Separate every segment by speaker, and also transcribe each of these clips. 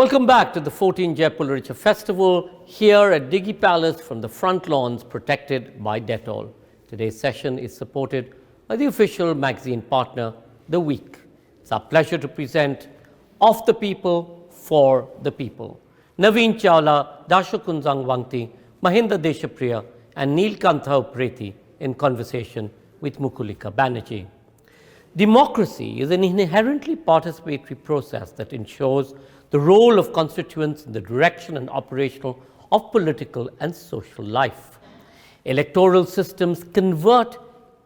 Speaker 1: Welcome back to the 14th Jaipur Literature Festival here at Digi Palace from the front lawns protected by Dettol. Today's session is supported by the official magazine partner, The Week. It's our pleasure to present Of the People, For the People. Navin Chawla, Dasho Kunzang Wangdi, Mahinda Deshapriya and Neelkantha Upreti in conversation with Mukulika Banerjee. Democracy is an inherently participatory process that ensures the role of constituents in the direction and operational of political and social life. Electoral systems convert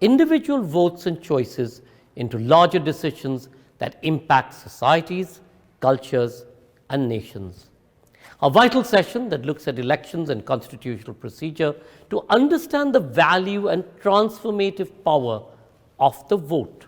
Speaker 1: individual votes and choices into larger decisions that impact societies, cultures, and nations. A vital session that looks at elections and constitutional procedure to understand the value and transformative power of the vote.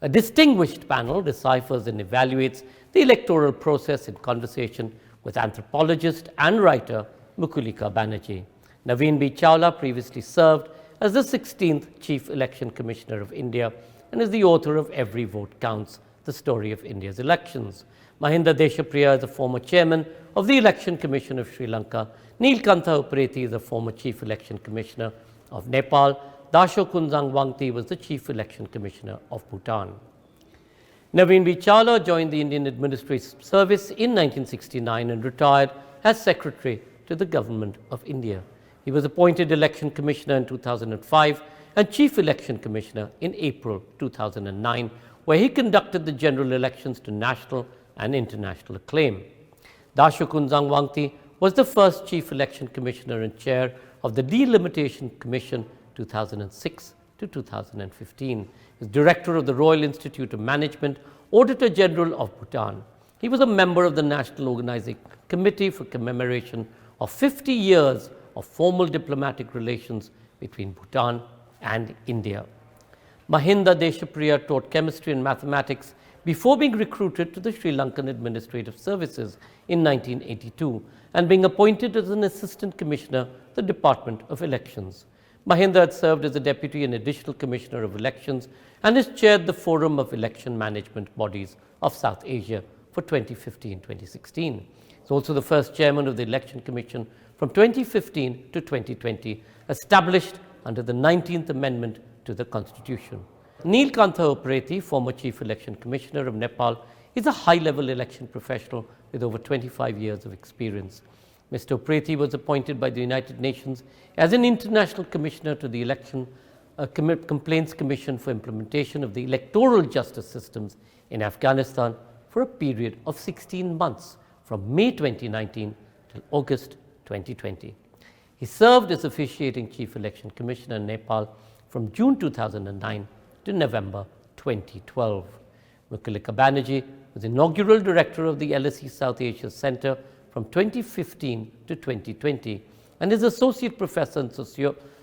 Speaker 1: A distinguished panel deciphers and evaluates the electoral process in conversation with anthropologist and writer Mukulika Banerjee. Navin B. Chawla previously served as the 16th Chief Election Commissioner of India and is the author of Every Vote Counts, the story of India's elections. Mahinda Deshapriya is a former chairman of the Election Commission of Sri Lanka. Neelkantha Upreti is a former Chief Election Commissioner of Nepal. Dasho Kunzang Wangdi was the Chief Election Commissioner of Bhutan. Navin B. Chawla joined the Indian Administrative Service in 1969 and retired as Secretary to the Government of India. He was appointed Election Commissioner in 2005 and Chief Election Commissioner in April 2009, where he conducted the general elections to national and international acclaim. Dasho Kunzang Wangdi was the first Chief Election Commissioner and Chair of the Delimitation Commission 2006 to 2015. He was Director of the Royal Institute of Management, Auditor General of Bhutan. He was a member of the National Organizing Committee for Commemoration of 50 years of formal diplomatic relations between Bhutan and India. Mahinda Deshapriya taught chemistry and mathematics before being recruited to the Sri Lankan Administrative Services in 1982 and being appointed as an Assistant Commissioner to the Department of Elections. Mahinda had served as a Deputy and Additional Commissioner of Elections and has chaired the Forum of Election Management Bodies of South Asia for 2015-2016. He is also the first Chairman of the Election Commission from 2015 to 2020, established under the 19th Amendment to the Constitution. Neelkantha Upreti, former Chief Election Commissioner of Nepal, is a high-level election professional with over 25 years of experience. Mr. Upreti was appointed by the United Nations as an International Commissioner to the Election Complaints Commission for implementation of the electoral justice systems in Afghanistan for a period of 16 months from May 2019 till August 2020. He served as officiating Chief Election Commissioner in Nepal from June 2009 to November 2012. Mukulika Banerjee was inaugural director of the LSE South Asia Centre from 2015 to 2020 and is Associate Professor in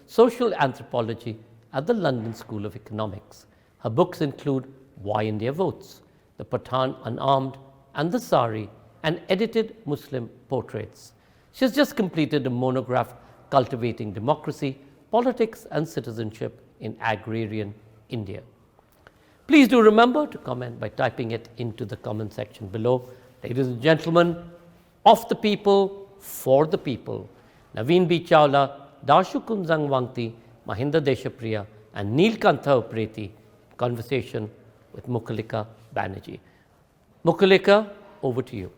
Speaker 1: Social Anthropology at the London School of Economics. Her books include Why India Votes, The Pathan Unarmed and the Sari, and edited Muslim portraits. She has just completed a monograph, Cultivating Democracy, Politics and Citizenship in Agrarian India. Please do remember to comment by typing it into the comment section below. Ladies and gentlemen, of the people, for the people. Navin B. Chawla, Dasho Kunzang Wangdi, Mahinda Deshapriya and Neelkantha Upreti. Conversation with Mukulika Banerjee. Mukulika, over to you.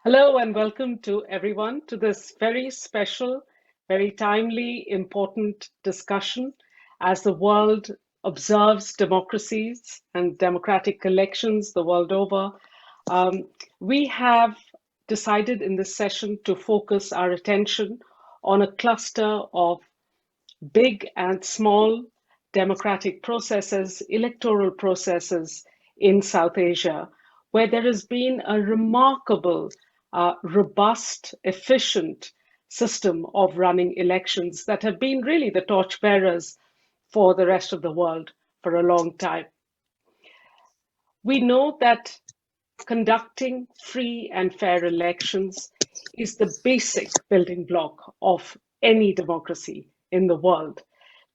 Speaker 2: Hello and welcome to everyone to this very special, very timely, important discussion as the world observes democracies and democratic elections the world over. We have decided in this session to focus our attention on a cluster of big and small democratic processes, electoral processes in South Asia, where there has been a remarkable, robust, efficient system of running elections that have been really the torchbearers for the rest of the world for a long time. We know that conducting free and fair elections is the basic building block of any democracy in the world.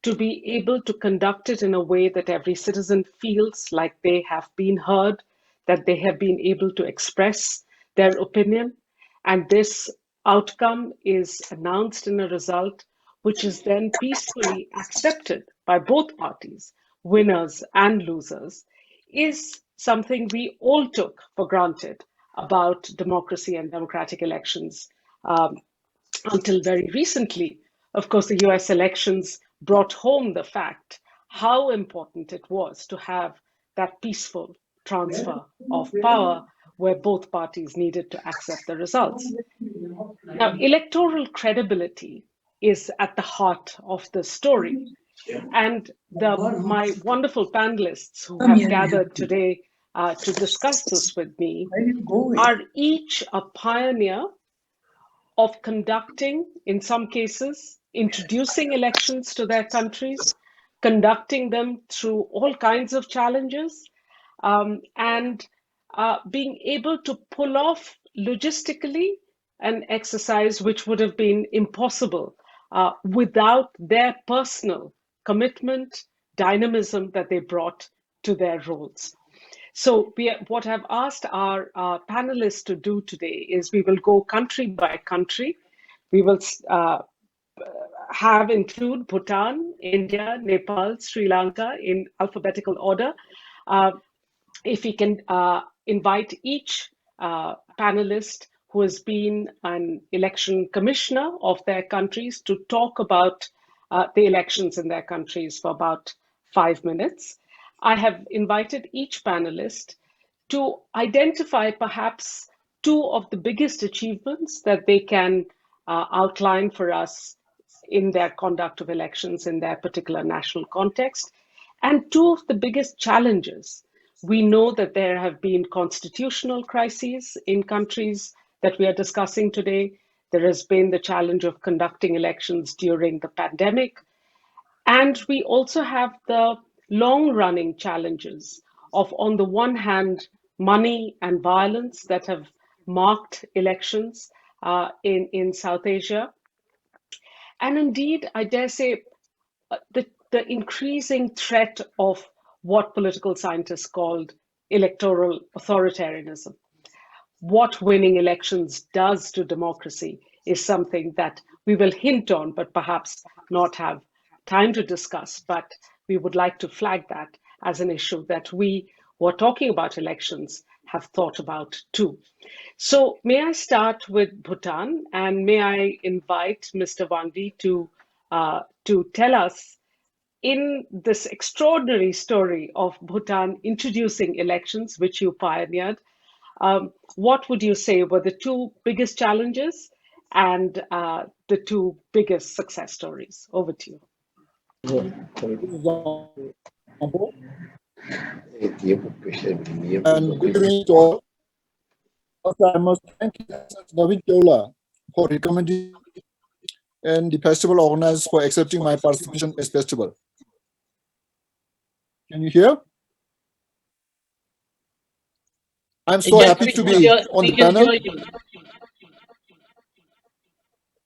Speaker 2: to be able to conduct it in a way that every citizen feels like they have been heard, that they have been able to express their opinion. And this outcome is announced in a result which is then peacefully accepted by both parties, winners and losers, is something we all took for granted about democracy and democratic elections until very recently. Of course, the US elections brought home the fact how important it was to have that peaceful transfer of power where both parties needed to accept the results. Now, electoral credibility is at the heart of the story. And my wonderful panelists who have gathered today to discuss this with me are each a pioneer of conducting, in some cases, introducing elections to their countries, conducting them through all kinds of challenges, and being able to pull off logistically an exercise which would have been impossible without their personal commitment, dynamism that they brought to their roles. So what I've asked our panelists to do today is we will go country by country. We will have include Bhutan, India, Nepal, Sri Lanka in alphabetical order. If we can invite each panelist who has been an election commissioner of their countries to talk about the elections in their countries for about 5 minutes. I have invited each panelist to identify perhaps two of the biggest achievements that they can outline for us in their conduct of elections in their particular national context, and two of the biggest challenges. We know that there have been constitutional crises in countries that we are discussing today. There has been the challenge of conducting elections during the pandemic. And we also have the long-running challenges of, on the one hand, money and violence that have marked elections in South Asia. And indeed, I dare say, the increasing threat of what political scientists called electoral authoritarianism. What winning elections does to democracy is something that we will hint on, but perhaps not have time to discuss. But we would like to flag that as an issue that we who are talking about elections have thought about too. So may I start with Bhutan, and may I invite Mr. Wangdi to tell us, in this extraordinary story of Bhutan introducing elections, which you pioneered, what would you say were the two biggest challenges and the two biggest success stories? Over to you.
Speaker 3: And good evening to all. I must thank Navin Chawla for recommending and the festival organizers for accepting my participation as festival. Can you hear? I'm so happy to be on the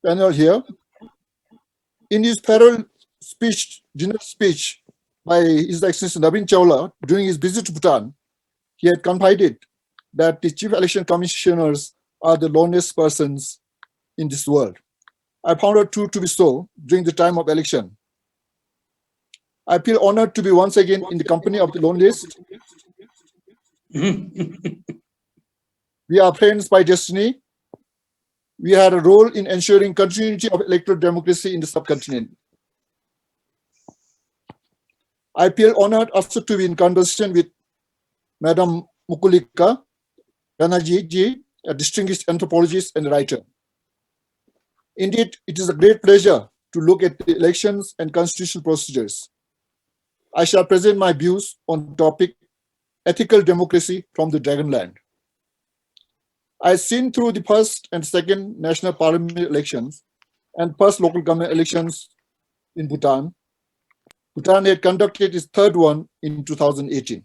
Speaker 3: panel here. In his farewell speech, dinner speech by His Excellency Navin Chawla during his visit to Bhutan, he had confided that the chief election commissioners are the loneliest persons in this world. I found it true to be so during the time of election. I feel honored to be once again in the company of the loneliest. We are friends by destiny. We had a role in ensuring continuity of electoral democracy in the subcontinent. I feel honored also to be in conversation with Madam Mukulika Banerjee ji, a distinguished anthropologist and writer. Indeed, it is a great pleasure to look at the elections and constitutional procedures. I shall present my views on the topic ethical democracy from the Dragonland. I've seen through the first and second national parliament elections and first local government elections in Bhutan. Bhutan had conducted its third one in 2018.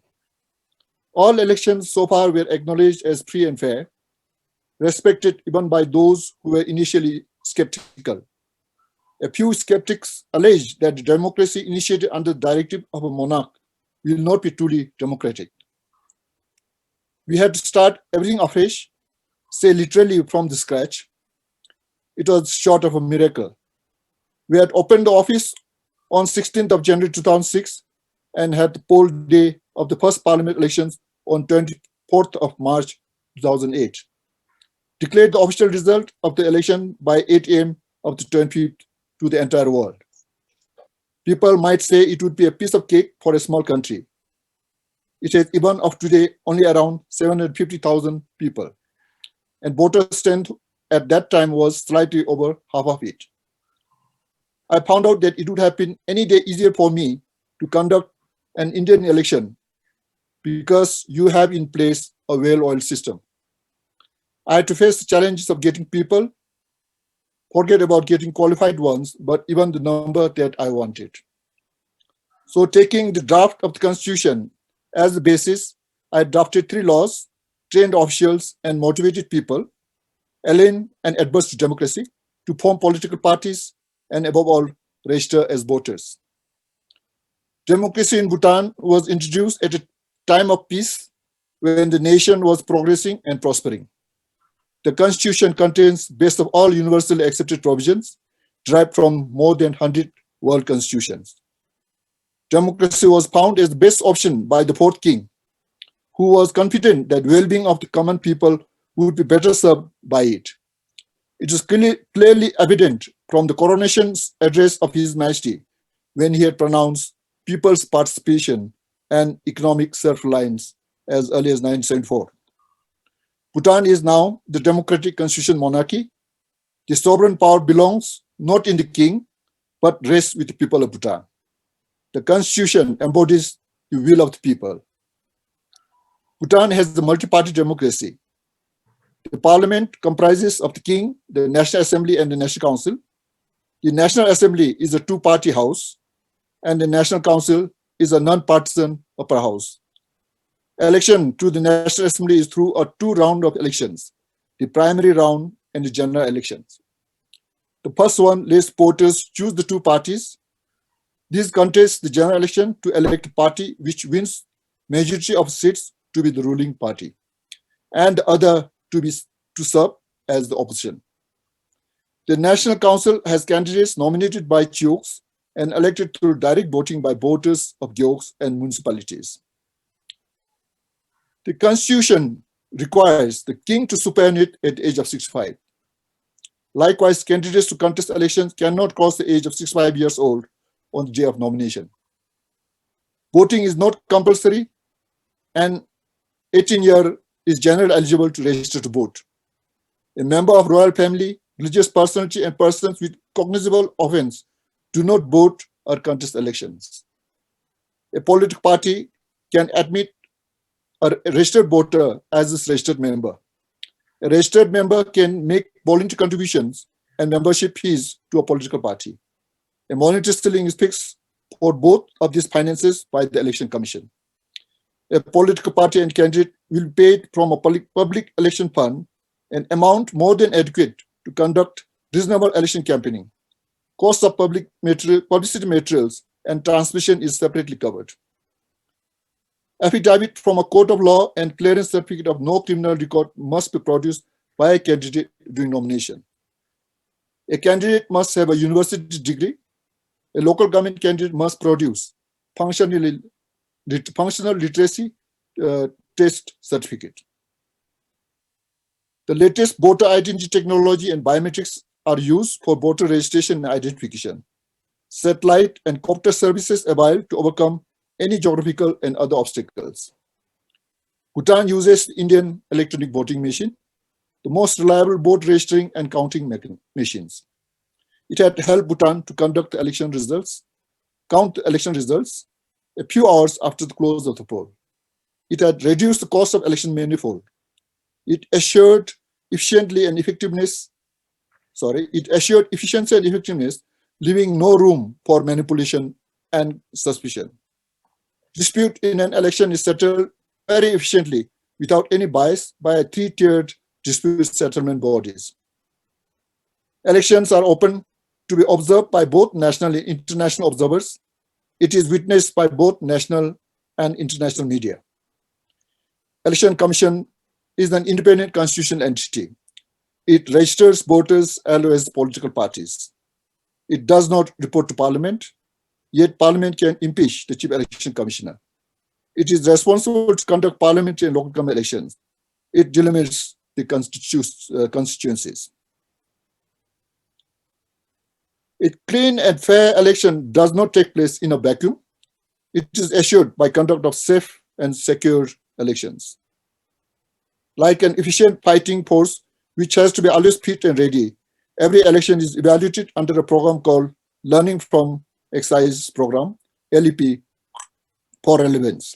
Speaker 3: All elections so far were acknowledged as free and fair, respected even by those who were initially skeptical. A few skeptics allege that the democracy initiated under the directive of a monarch will not be truly democratic. We had to start everything afresh, say literally from the scratch. It was short of a miracle. We had opened the office on 16th of January 2006 and had the poll day of the first parliament elections on 24th of March 2008. Declared the official result of the election by 8 a.m. of the 25th to the entire world. People might say it would be a piece of cake for a small country. It has even of today only around 750,000 people, and voter strength at that time was slightly over half of it. I found out that it would have been any day easier for me to conduct an Indian election because you have in place a well-oiled system. I had to face the challenges of getting people, forget about getting qualified ones, but even the number that I wanted. So taking the draft of the Constitution as the basis, I drafted 3 laws, trained officials and motivated people, alien and adverse to democracy, to form political parties and above all, register as voters. Democracy in Bhutan was introduced at a time of peace when the nation was progressing and prospering. The Constitution contains best of all universally accepted provisions derived from more than 100 world constitutions. Democracy was found as the best option by the fourth king, who was confident that well-being of the common people would be better served by it. It is clearly evident from the coronation address of His Majesty when he had pronounced people's participation and economic self-reliance as early as 1974. Bhutan is now the democratic constitutional monarchy. The sovereign power belongs not in the king, but rests with the people of Bhutan. The constitution embodies the will of the people. Bhutan has the multi-party democracy. The parliament comprises of the king, the National Assembly and the National Council. The National Assembly is a 2-party house and the National Council is a non-partisan upper house. Election to the National Assembly is through a 2 rounds of elections, the primary round and the general elections. The first one lets voters choose the 2 parties. These contest the general election to elect a party which wins majority of seats to be the ruling party, and the other to serve as the opposition. The National Council has candidates nominated by Gyoks and elected through direct voting by voters of Gyoks and municipalities. The Constitution requires the king to superannuate at the age of 65. Likewise, candidates to contest elections cannot cross the age of 65 years old on the day of nomination. Voting is not compulsory, and 18-year is generally eligible to register to vote. A member of royal family, religious personality, and persons with cognizable offense do not vote or contest elections. A political party can admit a registered voter as its registered member. A registered member can make voluntary contributions and membership fees to a political party. A monetary ceiling is fixed for both of these finances by the Election Commission. A political party and candidate will be paid from a public election fund an amount more than adequate to conduct reasonable election campaigning. Cost of publicity materials and transmission is separately covered. Affidavit from a court of law and clearance certificate of no criminal record must be produced by a candidate during nomination. A candidate must have a university degree. A local government candidate must produce functional literacy test certificate. The latest voter identity technology and biometrics are used for voter registration and identification. Satellite and copter services avail to overcome any geographical and other obstacles. Bhutan uses the Indian electronic voting machine, the most reliable vote registering and counting machines. It had helped Bhutan to conduct the count the election results a few hours after the close of the poll. It had reduced the cost of election manifold. It assured efficiency and effectiveness, leaving no room for manipulation and suspicion. Dispute in an election is settled very efficiently without any bias by a 3-tiered dispute settlement bodies. Elections are open to be observed by both national and international observers. It is witnessed by both national and international media. Election Commission is an independent constitutional entity. It registers voters as well as political parties. It does not report to Parliament, yet Parliament can impeach the Chief Election Commissioner. It is responsible to conduct parliamentary and local government elections. It delimits the constituencies. A clean and fair election does not take place in a vacuum. It is assured by conduct of safe and secure elections. Like an efficient fighting force, which has to be always fit and ready, every election is evaluated under a program called Learning from Exercise Program, LEP, for relevance.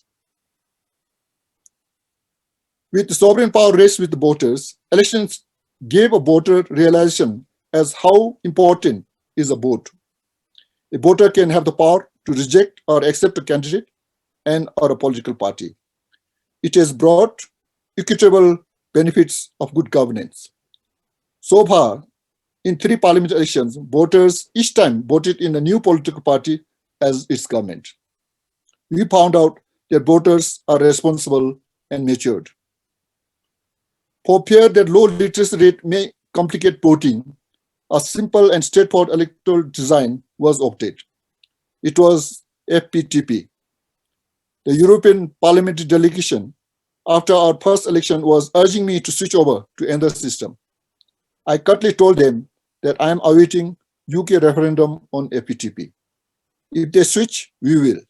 Speaker 3: With the sovereign power rests with the voters, elections gave a voter realization as how important is a vote. A voter can have the power to reject or accept a candidate and or a political party. It has brought equitable benefits of good governance. So far, in 3 parliament elections, voters each time voted in a new political party as its government. We found out that voters are responsible and matured. For fear that low literacy rate may complicate voting, a simple and straightforward electoral design was opted. It was FPTP. The European Parliamentary Delegation, after our first election, was urging me to switch over to another system. I curtly told them that I am awaiting UK referendum on FPTP. If they switch, we will.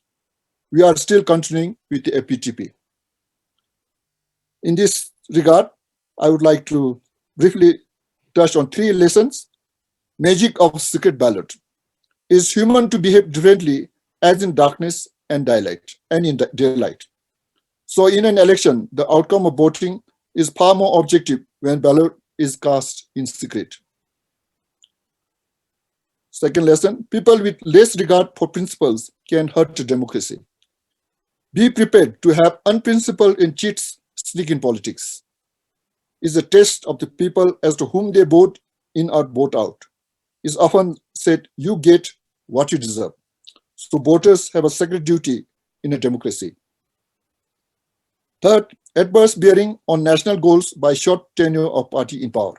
Speaker 3: We are still continuing with the FPTP. In this regard, I would like to briefly touch on 3 lessons. Magic of secret ballot. Is human to behave differently as in darkness and daylight, So in an election, the outcome of voting is far more objective when ballot is cast in secret. Second lesson, people with less regard for principles can hurt democracy. Be prepared to have unprincipled and cheats sneak in politics. Is a test of the people as to whom they vote in or vote out. Is often said, you get what you deserve. So voters have a sacred duty in a democracy. Third, adverse bearing on national goals by short tenure of party in power.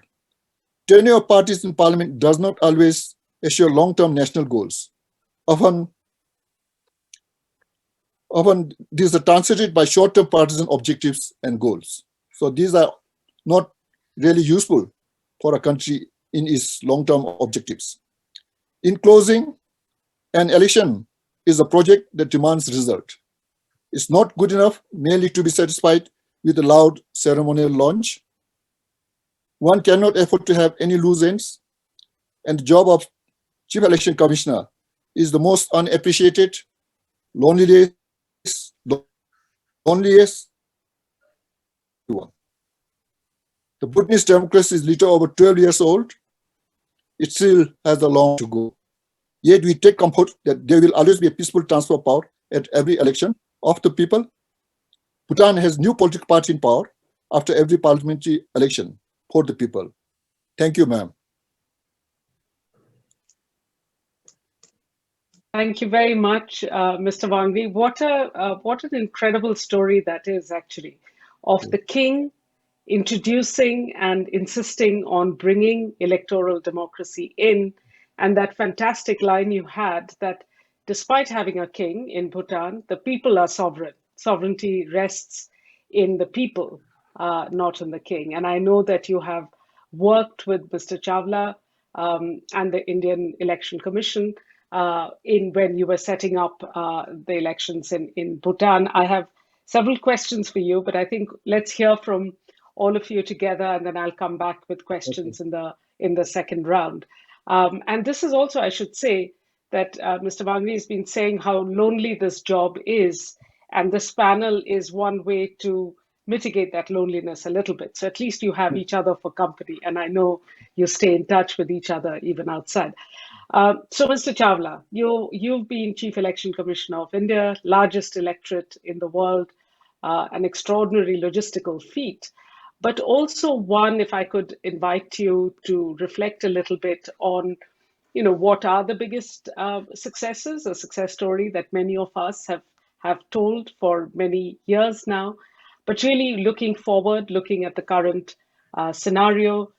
Speaker 3: Tenure of parties in parliament does not always assure long-term national goals. Often these are translated by short-term partisan objectives and goals. So these are not really useful for a country in its long-term objectives. In closing, an election is a project that demands result. It's not good enough merely to be satisfied with a loud ceremonial launch. One cannot afford to have any loose ends, and the job of Chief Election Commissioner is the most unappreciated, loneliest one. The Bhutanese democracy is little over 12 years old. It still has a long to go. Yet we take comfort that there will always be a peaceful transfer of power at every election of the people. Bhutan has new political party in power after every parliamentary election for the people. Thank you, ma'am.
Speaker 2: Thank you very much, Mr. Wangdi. What an incredible story that is, actually, of the king introducing and insisting on bringing electoral democracy in, and that fantastic line you had that despite having a king in Bhutan, the people are sovereign. Sovereignty rests in the people, not in the king. And I know that you have worked with Mr. Chawla and the Indian Election Commission when you were setting up the elections in Bhutan. I have several questions for you, but I think let's hear from all of you together, and then I'll come back with questions in the second round. And this is also, I should say, that Mr. Wangdi has been saying how lonely this job is, and this panel is one way to mitigate that loneliness a little bit. So at least you have each other for company, and I know you stay in touch with each other even outside. So, Mr. Chawla, you've been Chief Election Commissioner of India, largest electorate in the world, an extraordinary logistical feat, but also one, if I could invite you to reflect a little bit on, what are the biggest successes, a success story that many of us have told for many years now, but really looking forward, looking at the current scenario,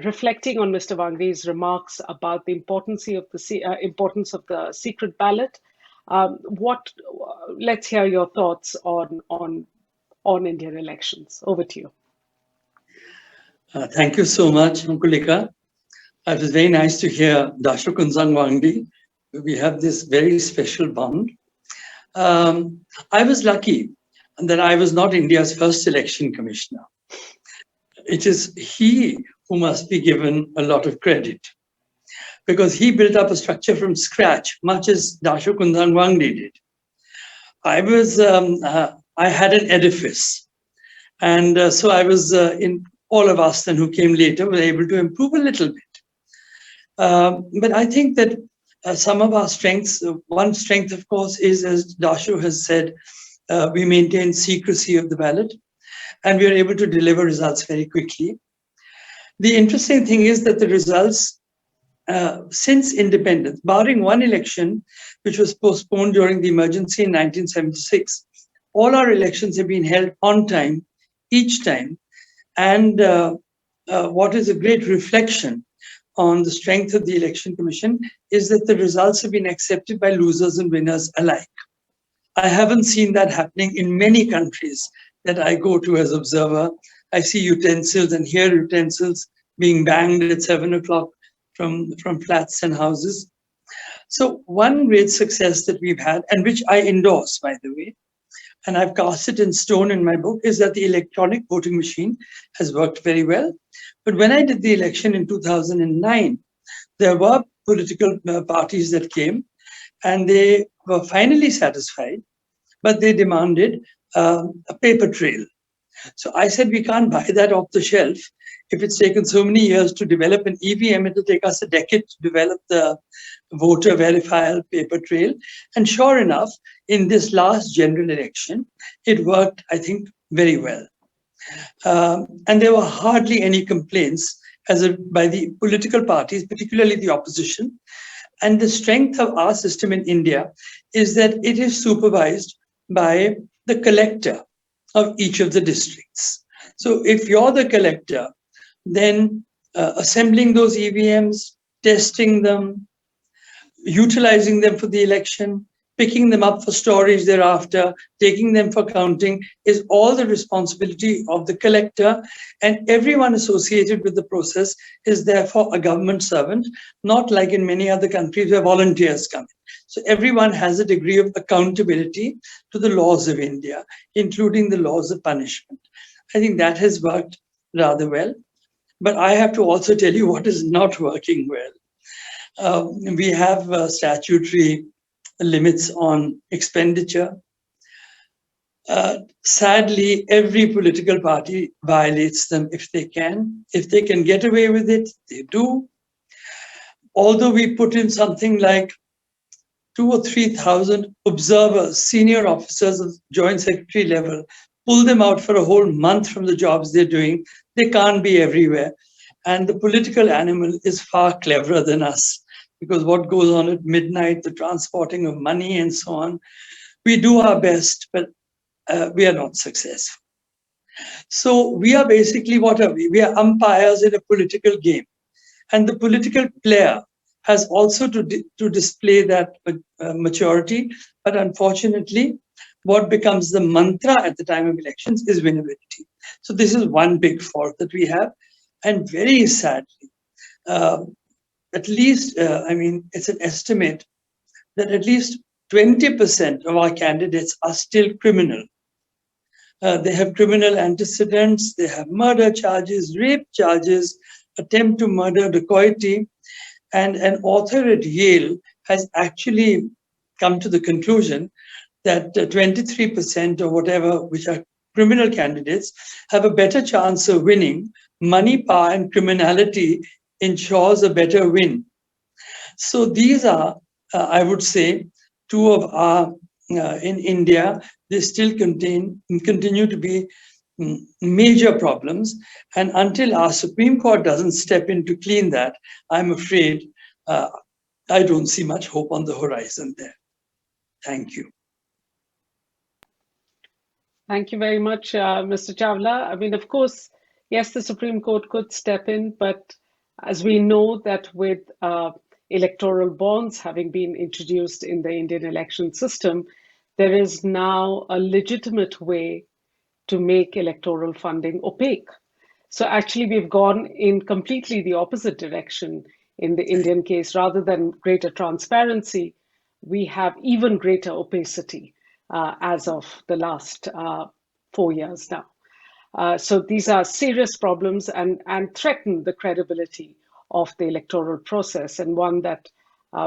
Speaker 2: reflecting on Mr. Wangdi's remarks about the importance of the secret ballot. Let's hear your thoughts on Indian elections. Over to you.
Speaker 4: Thank you so much, Mukulika. It was very nice to hear Dasho Kunzang Wangdi. We have this very special bond. I was lucky that I was not India's first election commissioner. It is he who must be given a lot of credit, because he built up a structure from scratch, much as Dasho Kunzang Wangdi did. I had an edifice, and so I was in all of us then who came later were able to improve a little bit. But I think that some of our strengths, one strength, of course, is, as Dasho has said, we maintain secrecy of the ballot, and we are able to deliver results very quickly. The interesting thing is that the results, since independence, barring one election, which was postponed during the emergency in 1976, all our elections have been held on time, each time. And what is a great reflection on the strength of the Election Commission is that the results have been accepted by losers and winners alike. I haven't seen that happening in many countries that I go to as observer. I see utensils and hear utensils being banged at 7 o'clock from flats and houses. So one great success that we've had, and which I endorse, by the way, and I've cast it in stone in my book, is that the electronic voting machine has worked very well. But when I did the election in 2009, there were political parties that came, and they were finally satisfied, but they demanded a paper trail. So I said, we can't buy that off the shelf. If it's taken so many years to develop an EVM, it'll take us a decade to develop the voter verifiable paper trail. And sure enough, in this last general election, it worked, I think, very well. And there were hardly any complaints by the political parties, particularly the opposition. And the strength of our system in India is that it is supervised by the collector of each of the districts. So if you're the collector, then assembling those EVMs, testing them, utilizing them for the election, picking them up for storage thereafter, taking them for counting, is all the responsibility of the collector, and everyone associated with the process is therefore a government servant, not like in many other countries where volunteers come in. So everyone has a degree of accountability to the laws of India, including the laws of punishment. I think that has worked rather well. But I have to also tell you what is not working well. We have statutory limits on expenditure. Sadly, every political party violates them if they can. If they can get away with it, they do. Although we put in something like 2,000 or 3,000 observers, senior officers of joint secretary level, pull them out for a whole month from the jobs they're doing, they can't be everywhere. And the political animal is far cleverer than us, because what goes on at midnight, the transporting of money and so on, we do our best, but we are not successful. So we are basically, what are we? We are umpires in a political game. And the political player has also to display that maturity. But unfortunately, what becomes the mantra at the time of elections is winnability. So this is one big fault that we have. And very sadly, at least, it's an estimate that at least 20% of our candidates are still criminal. They have criminal antecedents, they have murder charges, rape charges, attempt to murder, dacoity. And an author at Yale has actually come to the conclusion that 23% or whatever, which are criminal candidates, have a better chance of winning. Money, power, and criminality ensures a better win. So these are, I would say, two of our, in India, they still continue to be major problems. And until our Supreme Court doesn't step in to clean that, I'm afraid I don't see much hope on the horizon there. Thank you.
Speaker 2: Thank you very much, Mr. Chawla. I mean, of course, yes, the Supreme Court could step in, but as we know that with electoral bonds having been introduced in the Indian election system, there is now a legitimate way to make electoral funding opaque. So actually, we've gone in completely the opposite direction in the Indian case. Rather than greater transparency, we have even greater opacity as of the last 4 years now. So these are serious problems and threaten the credibility of the electoral process, and one that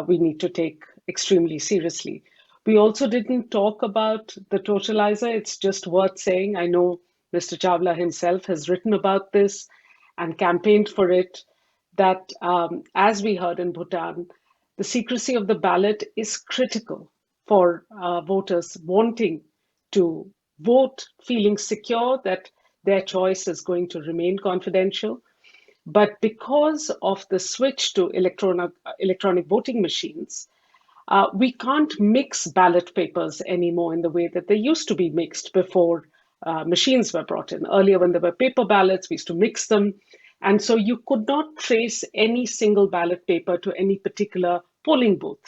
Speaker 2: we need to take extremely seriously. We also didn't talk about the totalizer. It's just worth saying. I know Mr. Chawla himself has written about this and campaigned for it, that as we heard in Bhutan, the secrecy of the ballot is critical for voters wanting to vote, feeling secure that their choice is going to remain confidential. But because of the switch to electronic voting machines, we can't mix ballot papers anymore in the way that they used to be mixed before machines were brought in. Earlier, when there were paper ballots, we used to mix them. And so you could not trace any single ballot paper to any particular polling booth.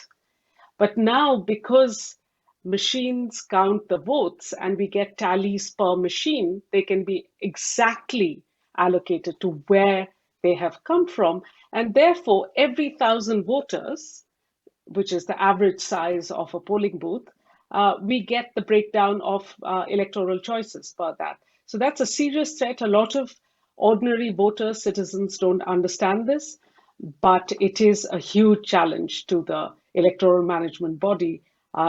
Speaker 2: But now, because machines count the votes and we get tallies per machine, they can be exactly allocated to where they have come from. And therefore, every 1,000 voters, which is the average size of a polling booth, we get the breakdown of electoral choices per that. So that's a serious threat. A lot of ordinary voters, citizens don't understand this, but it is a huge challenge to the electoral management body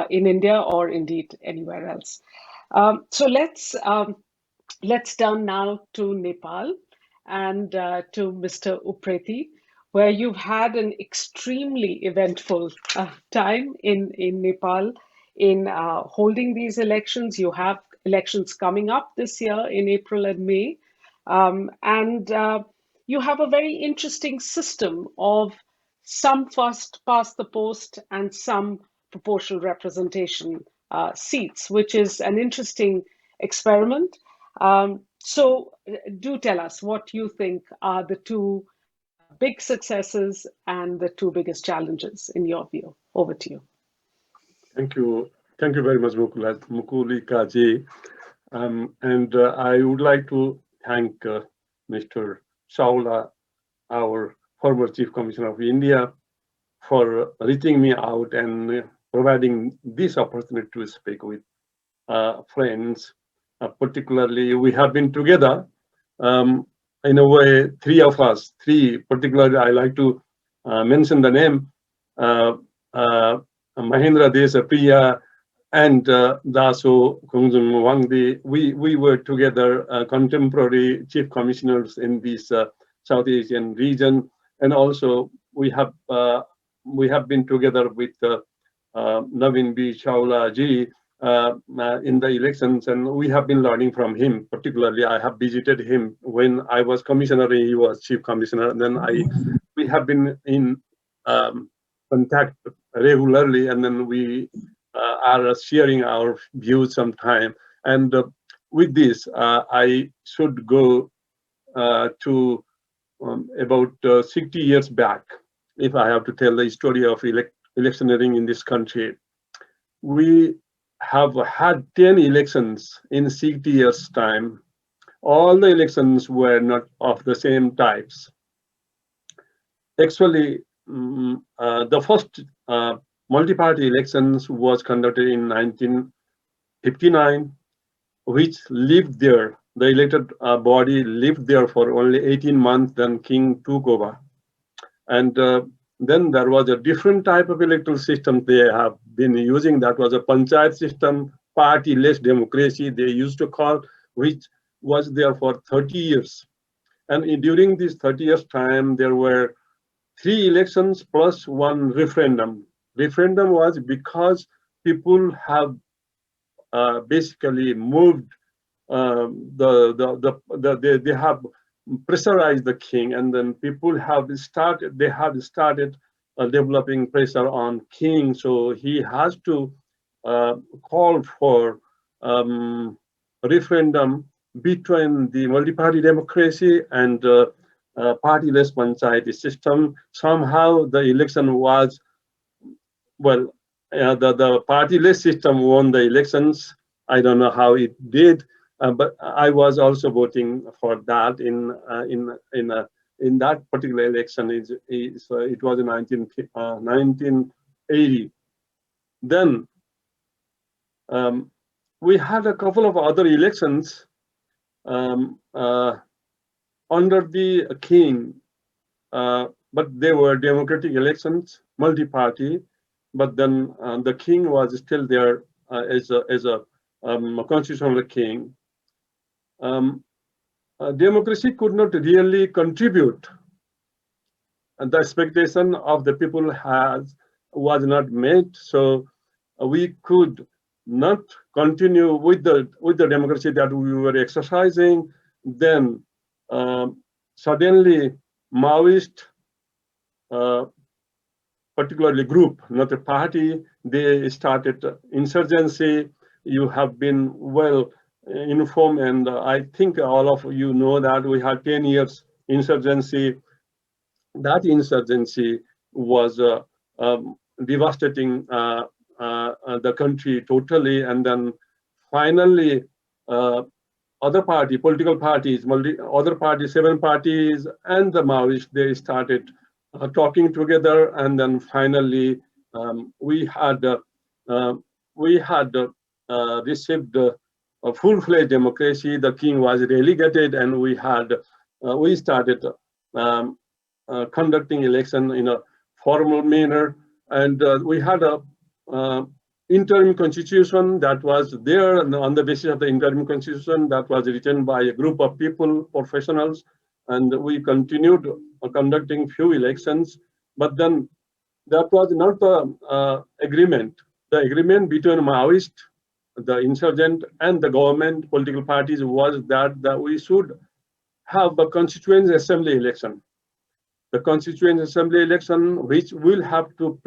Speaker 2: in India or indeed anywhere else. So let's turn now to Nepal and to Mr. Upreti, where you've had an extremely eventful time in Nepal in holding these elections. You have elections coming up this year in April and May. And you have a very interesting system of some first past the post and some proportional representation seats, which is an interesting experiment. So do tell us what you think are the two big successes and the two biggest challenges in your view. Over to you.
Speaker 5: Thank you. Thank you very much, Mukulika ji. And I would like to thank Mr. Chawla, our former Chief Commissioner of India, for reaching me out and providing this opportunity to speak with friends. Particularly, we have been together, in a way, three of us, particularly I like to mention the name, Mahindra Desapriya and Dasho, Kunzang, Wangdi. We were together contemporary chief commissioners in this South Asian region, and also we have been together with Navin Chawla ji in the elections, and we have been learning from him. Particularly, I have visited him when I was commissioner, he was chief commissioner, and then we have been in contact regularly, and then we are sharing our views sometime. And with this, I should go to about 60 years back, if I have to tell the story of electioneering in this country. We have had 10 elections in 60 years' time. All the elections were not of the same types. Actually, the first multi-party elections was conducted in 1959, which lived there. The elected body lived there for only 18 months, then King took over. And then there was a different type of electoral system they have been using. That was a panchayat system, party-less democracy, they used to call, which was there for 30 years. And during this 30 years time, there were 3 elections plus 1 referendum. Referendum was because people have basically moved, they have pressurized the king, and then people have started, developing pressure on king, so he has to call for referendum between the multi-party democracy and partyless panchayati system. Somehow the election was, well, the partyless system won the elections. I don't know how it did, but I was also voting for that in that particular election. It was in 1980. Then we had a couple of other elections under the king, but they were democratic elections, multi-party. But then the king was still there as a constitutional king. Democracy could not really contribute, and the expectation of the people was not met. So we could not continue with the democracy that we were exercising. Then suddenly Maoist, particularly group, not a party, they started insurgency. You have been well informed, and I think all of you know that we had 10 years insurgency. That insurgency was devastating the country totally, and then finally other political parties, other parties, 7 parties, and the Maoists, they started talking together, and then finally we had received a full-fledged democracy. The king was relegated, and we started conducting election in a formal manner, and we had a interim constitution that was there, and on the basis of the interim constitution that was written by a group of people, professionals, and we continued conducting few elections. But then that was not the agreement. The agreement between Maoist, the insurgent, and the government political parties was that we should have a constituent assembly election. The constituent assembly election, which will have to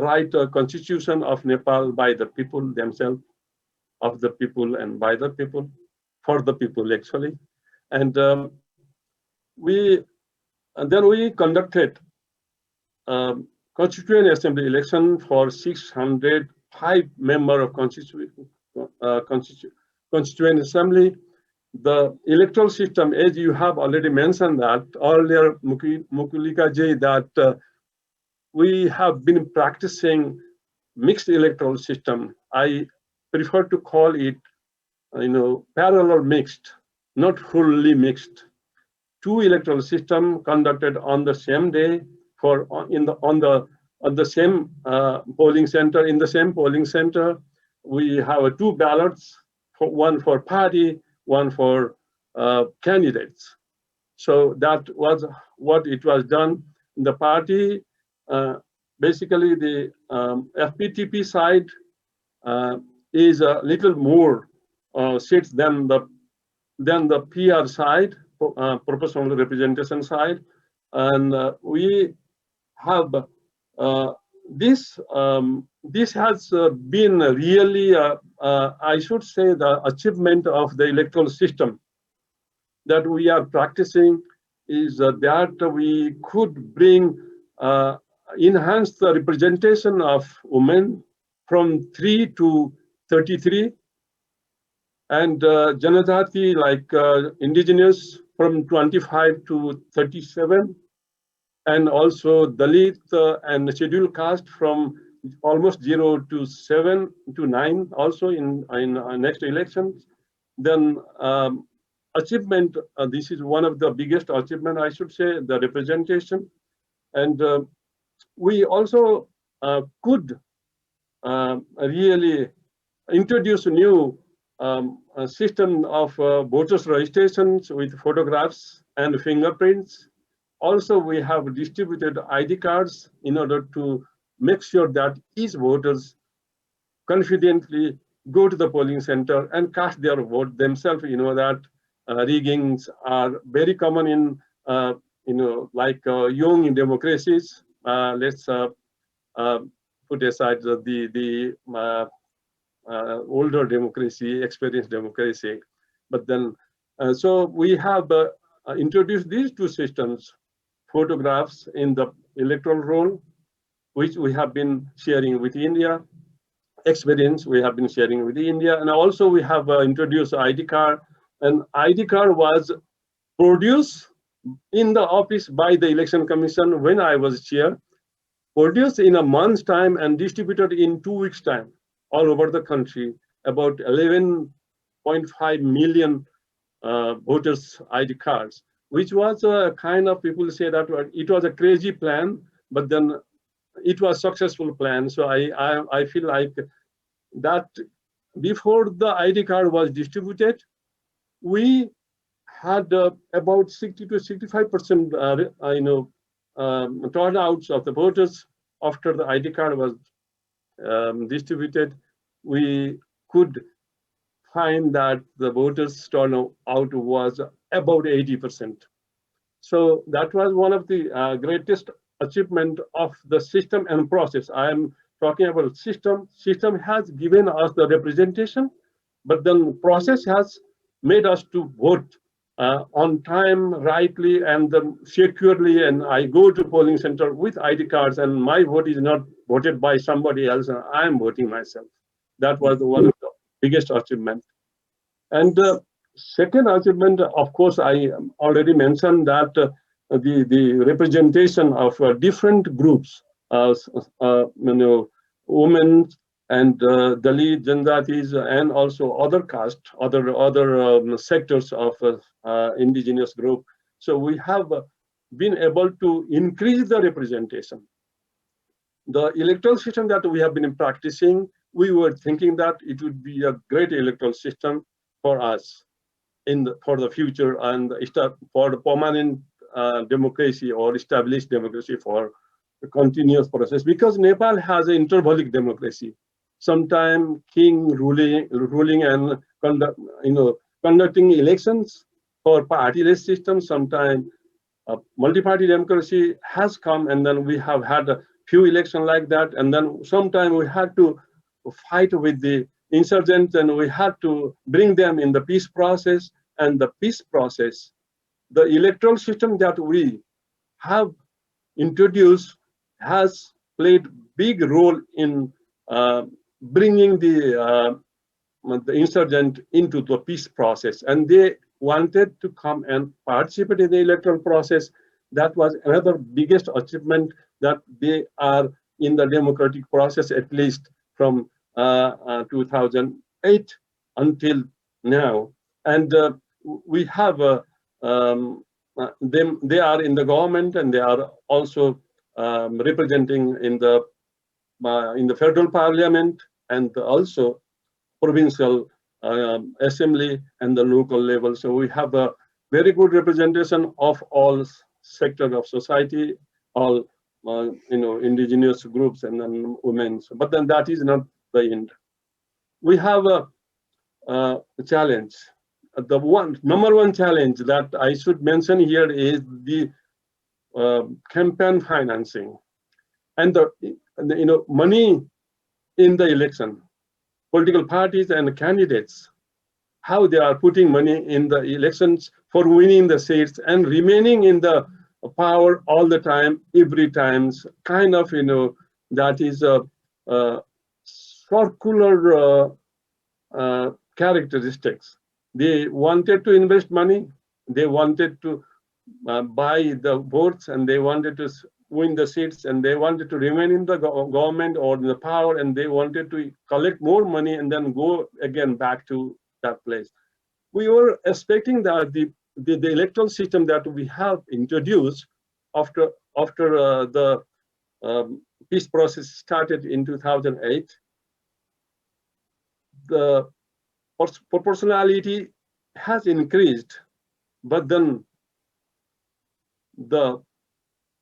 Speaker 5: write a constitution of Nepal by the people themselves, of the people and by the people, for the people actually. And then we conducted constituent assembly election for 605 member of constituent assembly. The electoral system, as you have already mentioned that earlier, Mukulika ji, that we have been practicing mixed electoral system. I prefer to call it, parallel mixed, not fully mixed. 2 electoral system conducted on the same day on the same polling center. In the same polling center, we have 2 ballots, one for party, one for candidates. So that was what it was done. The party, basically the FPTP side is a little more seats than the PR side, proportional representation side, and we have this has been really, I should say, the achievement of the electoral system that we are practicing is that we could bring, enhance the representation of women from 3 to 33, and Janajati, like indigenous, from 25 to 37, and also Dalit and scheduled caste from almost 0 to 7 to 9, also in next elections. Then achievement, this is one of the biggest achievement, I should say, the representation. And we also could really introduce a new system of voters registrations with photographs and fingerprints. Also, we have distributed ID cards in order to make sure that each voters confidently go to the polling center and cast their vote themselves. You know that riggings are very common in, like young democracies. let's put aside the older democracy, experienced democracy. But then, so we have introduced these two systems, photographs in the electoral roll, which we have been sharing with India, experience we have been sharing with India, and also we have introduced ID card, and ID card was produced in the office by the Election Commission when I was chair, produced in a month's time and distributed in 2 weeks' time all over the country, about 11.5 million voters' ID cards, which was a kind of, people say that it was a crazy plan, but then it was a successful plan. So I feel like that before the ID card was distributed, we had about 60 to 65% turnouts of the voters. After the ID card was distributed, we could find that the voters turnout was about 80%. So that was one of the greatest achievement of the system and process. I am talking about system. System has given us the representation, but then process has made us to vote on time, rightly, and securely. And I go to polling center with ID cards, and my vote is not voted by somebody else. And I am voting myself. That was one of the biggest achievement. And second achievement, of course, I already mentioned that the representation of different groups, women and Dalit, Janjatis, and also other caste, other sectors of indigenous group. So we have been able to increase the representation. The electoral system that we have been practicing, we were thinking that it would be a great electoral system for us for the future and for the permanent democracy or established democracy for the continuous process, because Nepal has an intervalic democracy. Sometimes king ruling and conducting elections for partyless system. Sometimes multi-party democracy has come, and then we have had a few elections like that, and then sometimes we had to fight with the insurgents, and we had to bring them in the peace process. And the peace process, the electoral system that we have introduced has played big role in bringing the insurgent into the peace process, and they wanted to come and participate in the electoral process. That was another biggest achievement, that they are in the democratic process, at least from 2008 until now. And we have them, they are in the government, and they are also representing in the federal parliament, and also provincial assembly and the local level. So we have a very good representation of all sectors of society, all indigenous groups, and then women. But then that is not the end. We have a challenge. The number one challenge that I should mention here is the campaign financing and the money in the election. Political parties and candidates, how they are putting money in the elections for winning the seats and remaining in the power all the time, every time. Kind of, that is a circular characteristics. They wanted to invest money, they wanted to buy the votes, and they wanted to win the seats, and they wanted to remain in the government or in the power, and they wanted to collect more money and then go again back to that place. We were expecting that the electoral system that we have introduced after the peace process started in 2008, the proportionality has increased, but then the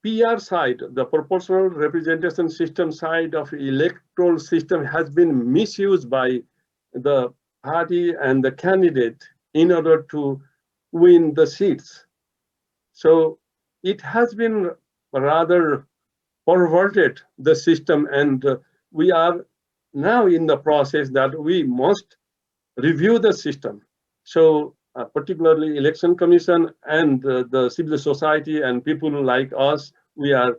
Speaker 5: PR side, the proportional representation system side of electoral system has been misused by the party and the candidate in order to win the seats. So it has been rather perverted the system, and we are now in the process that we must review the system. So particularly election commission and the civil society and people like us, we are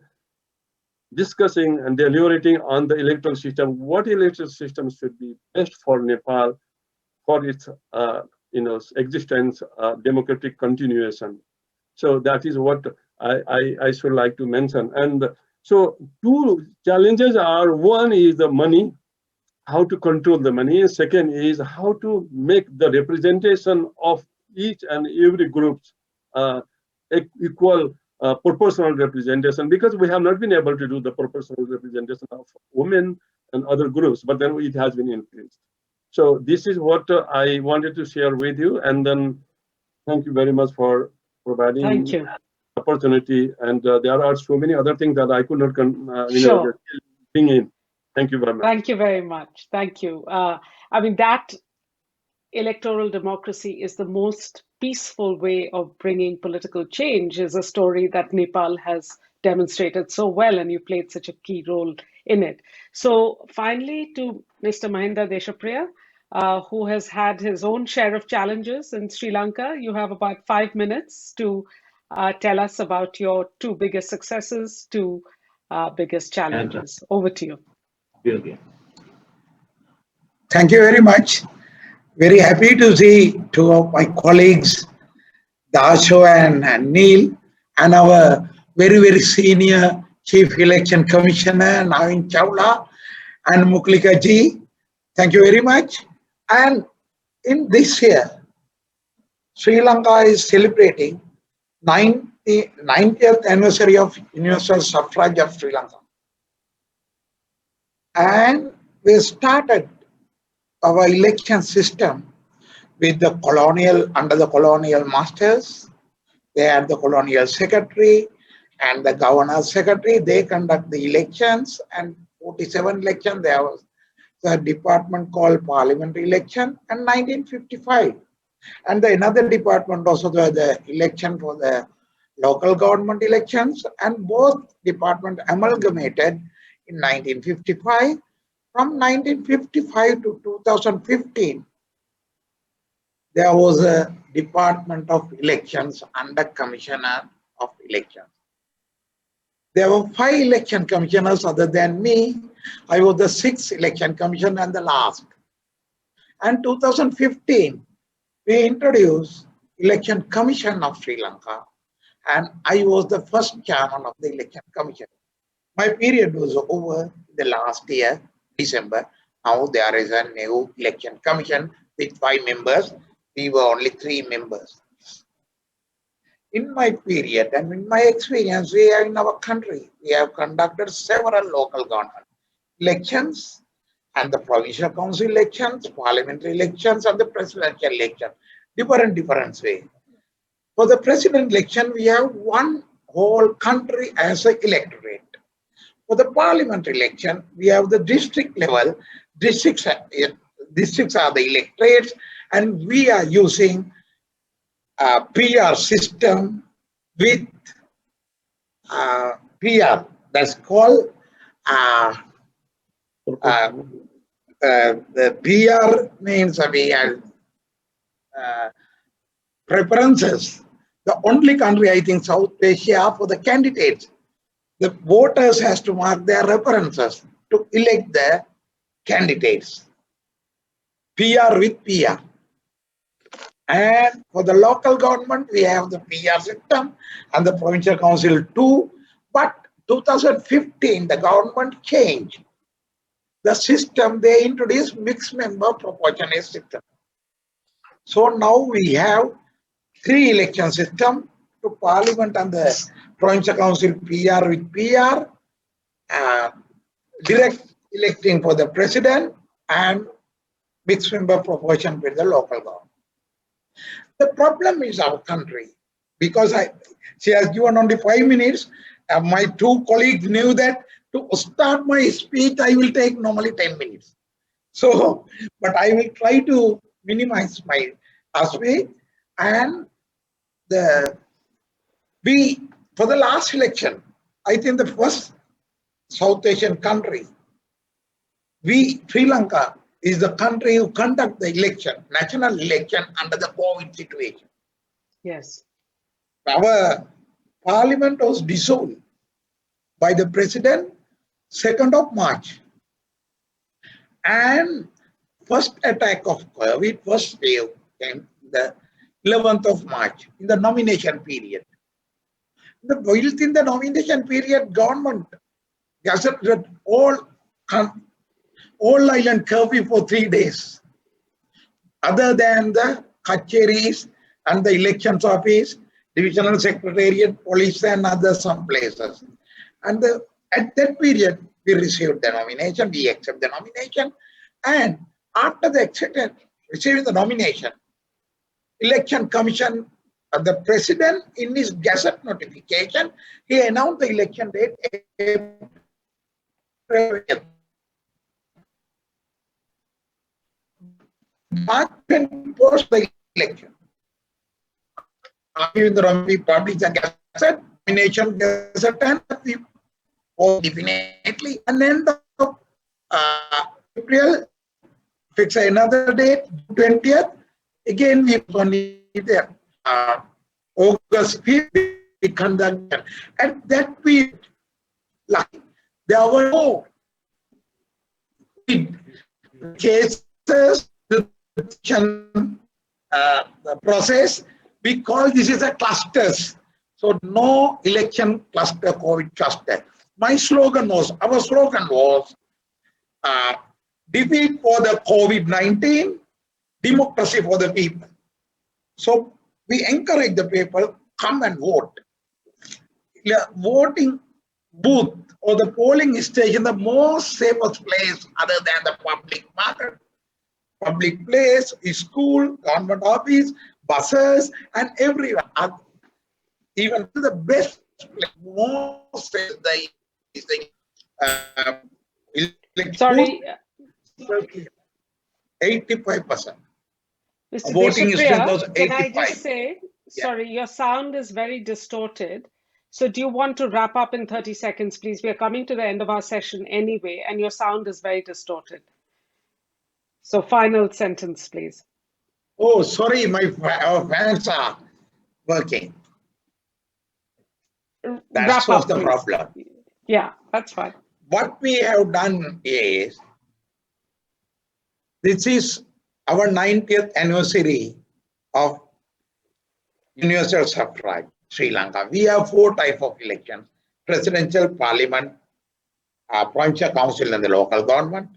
Speaker 5: discussing and deliberating on the electoral system, what electoral system should be best for Nepal for its existence, democratic continuation. So that is what I should like to mention. And so two challenges are, one is the money, how to control the money. Second is how to make the representation of each and every group equal proportional representation, because we have not been able to do the proportional representation of women and other groups, but then it has been increased. So this is what I wanted to share with you, and then thank you very much for providing
Speaker 2: Thank you.
Speaker 5: opportunity. And there are so many other things that I could not
Speaker 2: Sure.
Speaker 5: bring in. Thank you very much.
Speaker 2: Thank you very much. Thank you. I mean, that electoral democracy is the most peaceful way of bringing political change is a story that Nepal has demonstrated so well, and you played such a key role in it. So finally, to Mr. Mahinda Deshapriya, who has had his own share of challenges in Sri Lanka, you have about 5 minutes to tell us about your two biggest successes, two biggest challenges. Over to you.
Speaker 6: Thank you very much. Very happy to see two of my colleagues, Dasho and Neil, and our very senior Chief Election Commissioner, Navin Chawla, and Mukulika ji. Thank you very much. And in this year, Sri Lanka is celebrating 90th anniversary of universal suffrage of Sri Lanka. And we started our election system with the under the colonial masters. They had the colonial secretary and the governor secretary. They conduct the elections, and 47 elections. There was the department called parliamentary election, and 1955. And another department also, the election for the local government elections, and both departments amalgamated in 1955. From 1955 to 2015, there was a Department of Elections under Commissioner of Elections. There were 5 election commissioners other than me. I was the 6th election commissioner and the last. And 2015, we introduced Election Commission of Sri Lanka, and I was the first chairman of the Election Commission. My period was over the last year, December. Now there is a new election commission with 5 members. We were only 3 members. In my period and in my experience, we have in our country, we have conducted several local government elections and the provincial council elections, parliamentary elections, and the presidential election, different way. For the president election, we have one whole country as an electorate. For the parliamentary election, we have the district level. Districts are the electorates, and we are using a PR system with PR. That's called the PR means we have preferences. The only country, I think, South Asia for the candidates. The voters has to mark their preferences to elect the candidates. PR with PR. And for the local government, we have the PR system and the provincial council too. But 2015, the government changed the system. They introduced mixed member proportionate system. So now we have 3 election system to parliament and the provincial council, PR with PR, direct electing for the president, and mixed member proportion with the local government. The problem is our country, because she has given only 5 minutes. My 2 colleagues knew that to start my speech, I will take normally 10 minutes. So, but I will try to minimize my speech. And for the last election, I think the first South Asian country. Sri Lanka is the country who conduct the election, national election under the COVID situation.
Speaker 2: Yes.
Speaker 6: Our parliament was dissolved by the president 2nd of March. And first attack of COVID, first wave came the 11th of March in the nomination period. Within the nomination period, government gazetted all island curfew for 3 days. Other than the kacheris and the elections office, divisional secretariat, police and other some places. And at that period, we received the nomination, we accept the nomination. And after the receiving the nomination, Election Commission, the president in his gazette notification, he announced the election date April 8th. March post the election. We published the gazette, nomination gazette, and we definitely. And then the April, fix another date, 20th. Again, we only there. August 5th, we conduct. At that period, like, there were no cases, the process. We call this is a clusters. So no election cluster, COVID cluster. Our slogan was, defeat for the COVID-19, democracy for the people. So we encourage the people, come and vote. Voting booth or the polling station, the most safest place other than the public market. Public place, school, government office, buses, and everywhere. Even the best place, most is the
Speaker 2: Sorry.
Speaker 6: 85%.
Speaker 2: Mr.
Speaker 6: Voting
Speaker 2: Deshapriya,
Speaker 6: was
Speaker 2: can I
Speaker 6: 85.
Speaker 2: just say,
Speaker 6: Yeah.
Speaker 2: sorry, your sound is very distorted. So do you want to wrap up in 30 seconds, please? We are coming to the end of our session anyway, and your sound is very distorted. So final sentence, please.
Speaker 6: Oh, sorry, our fans are working. That was the problem.
Speaker 2: Yeah, that's fine.
Speaker 6: What we have done is, this is our 90th anniversary of universal suffrage, Sri Lanka. We have 4 types of elections: presidential, parliament, provincial council and the local government.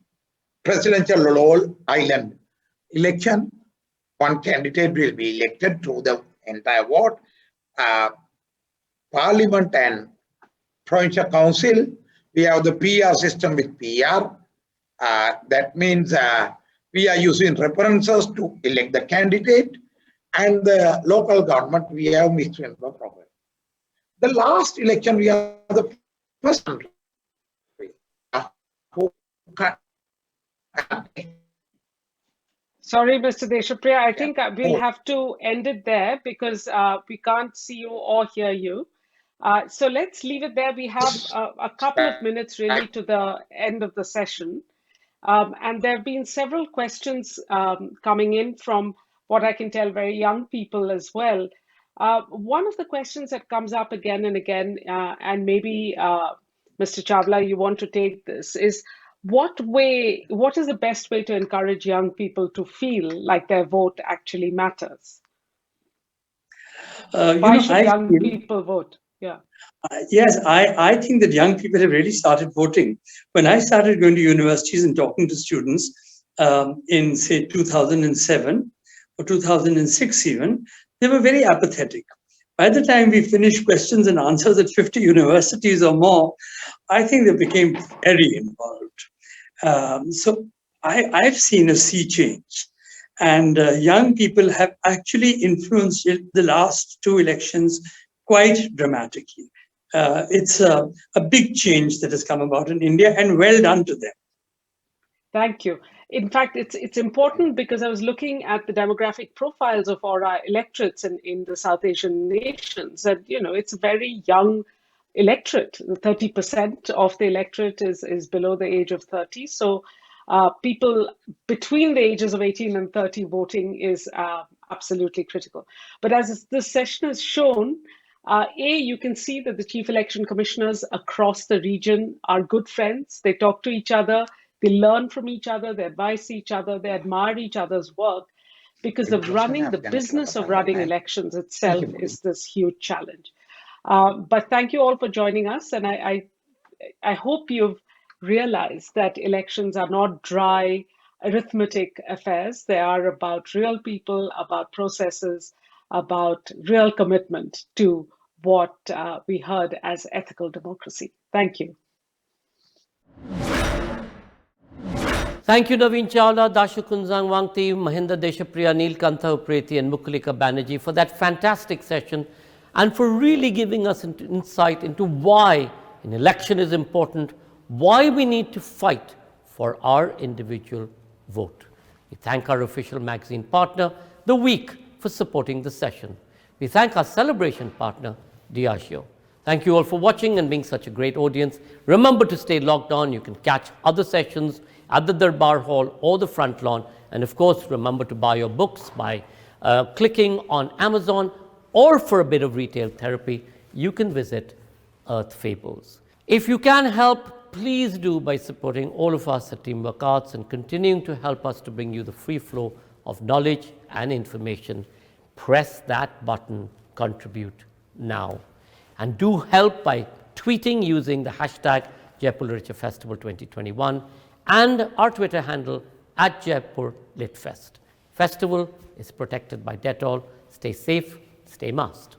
Speaker 6: Presidential all island election, one candidate will be elected through the entire vote. Parliament and provincial council, we have the PR system with PR. That means we are using references to elect the candidate, and the local government, we have mixed member program. The last election, we are the first country who
Speaker 2: Sorry, Mr. Deshapriya, I think we'll have to end it there because we can't see you or hear you. So let's leave it there. We have a couple of minutes really to the end of the session. And there have been several questions coming in from what I can tell very young people as well. One of the questions that comes up again and again, and maybe Mr. Chawla, you want to take this, is what is the best way to encourage young people to feel like their vote actually matters? Why should young people vote? Yeah.
Speaker 4: Yes, I think that young people have really started voting. When I started going to universities and talking to students in, say, 2007 or 2006 even, they were very apathetic. By the time we finished questions and answers at 50 universities or more, I think they became very involved. So I've seen a sea change. And young people have actually influenced the last 2 elections quite dramatically. It's a big change that has come about in India, and well done to them.
Speaker 2: Thank you. In fact, it's important because I was looking at the demographic profiles of our electorates in the South Asian nations, and it's a very young electorate. 30% of the electorate is below the age of 30. So people between the ages of 18 and 30 voting is absolutely critical. But as this session has shown, you can see that the chief election commissioners across the region are good friends. They talk to each other, they learn from each other, they advise each other, they admire each other's work, because the business of running elections itself is this huge challenge. But thank you all for joining us, and I hope you've realized that elections are not dry arithmetic affairs. They are about real people, about processes, about real commitment to what we heard as ethical democracy. Thank you.
Speaker 1: Thank you, Navin Chawla, Dasho, Kunzang, Wangdi, Mahinda Deshapriya, Neelkantha Upreti, and Mukulika Banerjee for that fantastic session and for really giving us insight into why an election is important, why we need to fight for our individual vote. We thank our official magazine partner, The Week, for supporting the session. We thank our celebration partner, Dasho. Thank you all for watching and being such a great audience. Remember to stay logged on. You can catch other sessions at the Darbar Hall or the front lawn. And of course, remember to buy your books by clicking on Amazon, or for a bit of retail therapy, you can visit Earth Fables. If you can help, please do by supporting all of us at Teamwork Arts and continuing to help us to bring you the free flow of knowledge and information. Press that button, contribute now. And do help by tweeting using the hashtag Jaipur Literature Festival 2021 and our Twitter handle @Jaipur Litfest. Festival is protected by Dettol. Stay safe, stay masked.